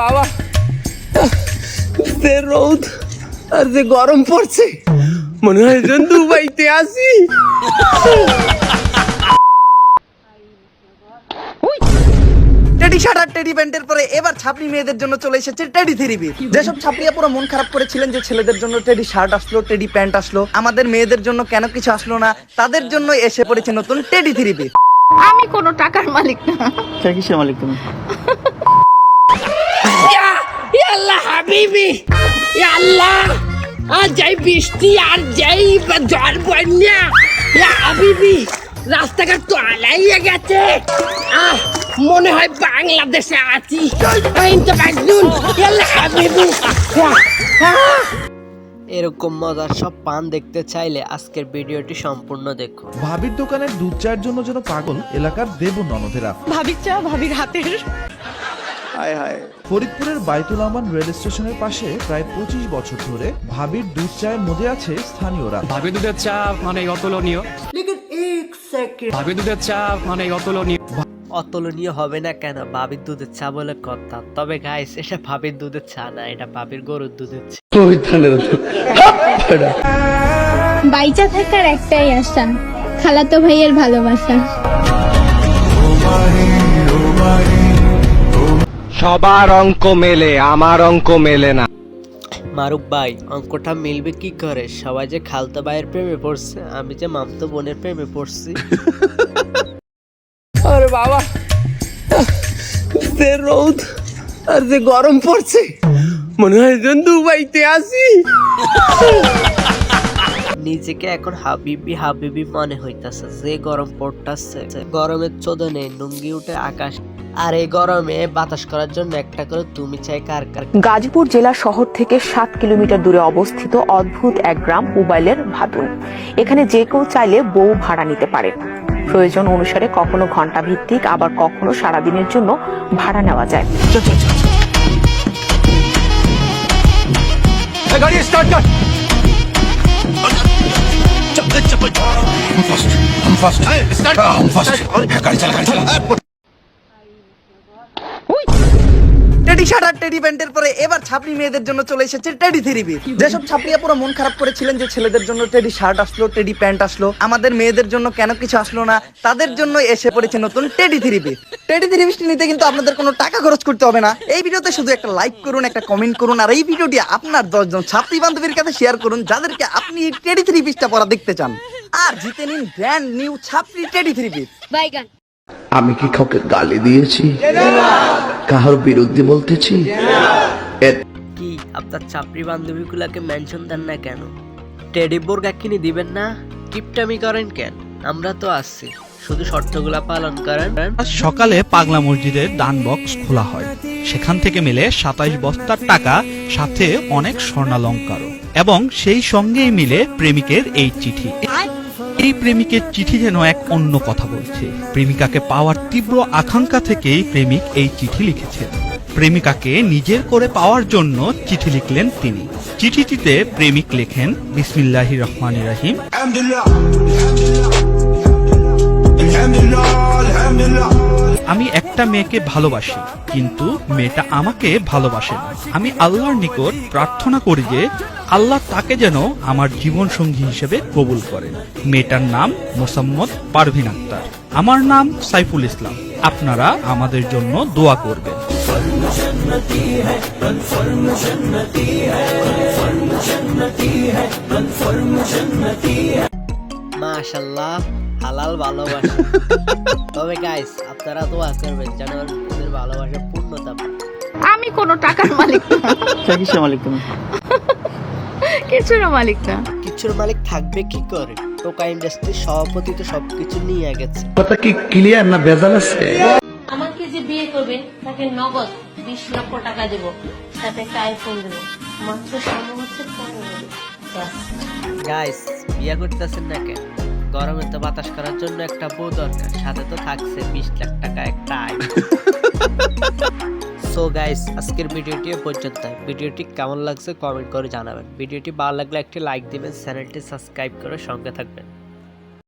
বাবা, যে রোদ আর যে গরম পড়ছে, মনে হয় যেন দুবাইতে আসি। টেডি শার্ট আর টেডি প্যান্টের পরে এবার ছাপড়ি মেয়েদের জন্য চলে এসেছে টেডি থ্রি পিস। যেসব ছাপড়িয়া পুরো মন খারাপ করেছিলেন যে ছেলেদের জন্য টেডি শার্ট আসলো, টেডি প্যান্ট আসলো, আমাদের মেয়েদের জন্য কেন কিছু আসলো না, তাদের জন্য এসে পড়েছে নতুন টেডি থ্রি পিস। আমি কোনো টাকার মালিক না। কিসের মালিক তুমি? আল্লাহ হাবিবি, আল্লাহ আর যাই বৃষ্টি আর যাই ঝড় বন্যা, হাবিবি রাস্তাঘাট তো আলাইয়া গেছে। মনে হয় বাংলাদেশে আছি। এরকম মজার সব পান দেখতে চাইলে আজকের ভিডিওটি সম্পূর্ণ দেখুন। ভাবির দোকানের দুধ চায়ের জন্য যেন পাগল এলাকার দেব ননদেরা। ভাবির চা ভাবির হাতের। ফরিদপুরের বাইতুল আমান রেল স্টেশনের পাশে প্রায় 25 বছর ধরে ভাবির দুধ চায়ের মধ্যে আছে স্থানীয়রা। ভাবি দুধের চা মানে অতুলনীয়। ভাবি দুধের চা মানে অতুলনীয়। অতুলনীয় হবে না কেন, ভাবির দুধের চা বলে কথা। তবে গাইস, এটা ভাবির দুধের চা না, এটা ভাবির গরুর দুধের চা। বাইচা থাকার একটাই আশা, খালাতো ভাইয়ের ভালোবাসা। সবার অঙ্ক মেলে, আমার অঙ্ক মেলে না। মারুক ভাই, অঙ্কটা মিলবে কি করে? সবাই যে খালতো ভাইয়ের প্রেমে পড়ছে, আমি যে মামতো বোনের প্রেমে পড়ছি। আরে বাবা, যে রোদ আর যে গরম পড়ছে, মনে হয় যেন দুবাইতে আসি। নিজেকে এখন হাবিবি হাবিবি মনে হইতাছে। যে গরম পড়তাছে, গরমের চোদনে নুঙ্গি উঠে আকাশ। আর এই গরমে বাতাস করার জন্য একটা করে তুমি চাই কার কার। গাজীপুর জেলা শহর থেকে 7 কিলোমিটার দূরে অবস্থিত অদ্ভুত এক গ্রাম উবাইলের ভাদুন। এখানে যে কেউ চাইলে বউ ভাড়া নিতে পারে। প্রয়োজন অনুসারে কখনো ঘন্টা ভিত্তিক, আবার কখনো সারাদিনের জন্য ভাড়া নেওয়া যায়। গাড়ি স্টার্ট কর। টেডি শার্ট আর টেডি প্যান্টের পরে এবার ছাপড়ি মেয়েদের জন্য চলে এসেছে টেডি থ্রি পিস। যেসব ছাপড়িয়া পুরো মন খারাপ করেছিলেন যে ছেলেদের জন্য টেডি শার্ট আসলো, টেডি প্যান্ট আসলো, আমাদের মেয়েদের জন্য কেন কিছু আসলো না, তাদের জন্য এসে পড়েছে নতুন teddy three piece. Teddy three পিসটি নিতে কিন্তু আপনাদের কোনো টাকা খরচ করতে হবে না। এই ভিডিওতে শুধু একটা লাইক করুন, একটা কমেন্ট করুন, আর এই ভিডিওটি আপনার 10 জন ছাপড়ি বান্ধবীর কাছে শেয়ার করুন যাদেরকে আপনি এই টেডি থ্রি পিসটা পরা দেখতে চান, আর জিতে নিন ব্র্যান্ড নিউ ছাপড়ি টেডি থ্রি পিস। বাইগান। আমি কি কাউকে গালি দিয়েছি, কাহার বিরুদ্ধে বলতেছি? কি আপনার চাপড়ি বান্ধবীগুলাকে মেনশন দেন না কেন? টেডি বোরগা কিনে দিবেন না? কিপটামি করেন কেন? আমরা তো আসছি, শুধু শর্তগুলা পালন করেন। সকালে পাগলা মসজিদের দান বক্স খোলা হয়, সেখান থেকে মেলে 27 বস্তার টাকা, সাথে অনেক স্বর্ণালঙ্কারও, এবং সেই সঙ্গেই মিলে প্রেমিকের এই চিঠি। এই প্রেমিকের চিঠি যেন এক অন্য কথা বলছে। প্রেমিকাকে পাওয়ার তীব্র আকাঙ্ক্ষা থেকেই প্রেমিক এই চিঠি লিখেছেন। প্রেমিকাকে নিজের করে পাওয়ার জন্য চিঠি লিখলেন তিনি। চিঠিটিতে প্রেমিক লেখেন, বিসমিল্লাহির রহমানির রহিম। আমি একটা মেয়েকে ভালোবাসি, কিন্তু মেয়েটা আমাকে ভালোবাসে না। আমি আল্লাহর নিকট প্রার্থনা করি যে আল্লাহ তাকে যেন আমার জীবন সঙ্গী হিসেবে কবুল করেন। মেয়েটার নাম মোসাম্মদ পারভিন আক্তার, আমার নাম সাইফুল ইসলাম। আপনারা আমাদের জন্য দোয়া করবেন। মাশাআল্লাহ, হালাল ভালোবাসা। তবে গাইস, আপনারা দোয়া করবেন যেন ওদের ভালোবাসা পূর্ণতা পায়। আমি কোনো টাকার মালিক না। কিসের মালিক তুমি? কিছুর মালিক না। কিছুর মালিক থাকবে কি করে? টোকা ইন্ডাস্ট্রির সভাপতি তো সবকিছু নিয়ে গেছে। কথা কি ক্লিয়ার না ভেজাল আছে? আমাকে যে বিয়ে করবে তাকে নগদ 20 লক্ষ টাকা দেব, সাথে একটা আইফোন দেব। মাত্র সম্ভব হচ্ছে 15। গাইস, বিয়ে করতেছেন না কেন? গরমে তো বাতাস করার জন্য একটা বউ দরকার, সাথে তো থাকছে 20 লাখ টাকা একটা আয়। সো গাইস, আজকের ভিডিওটি পর্যন্ত। ভিডিওটি কেমন লাগছে কমেন্ট করে জানাবেন। ভিডিওটি ভালো লাগলে একটি লাইক দিবেন, চ্যানেলটি সাবস্ক্রাইব করে সঙ্গে থাকবেন।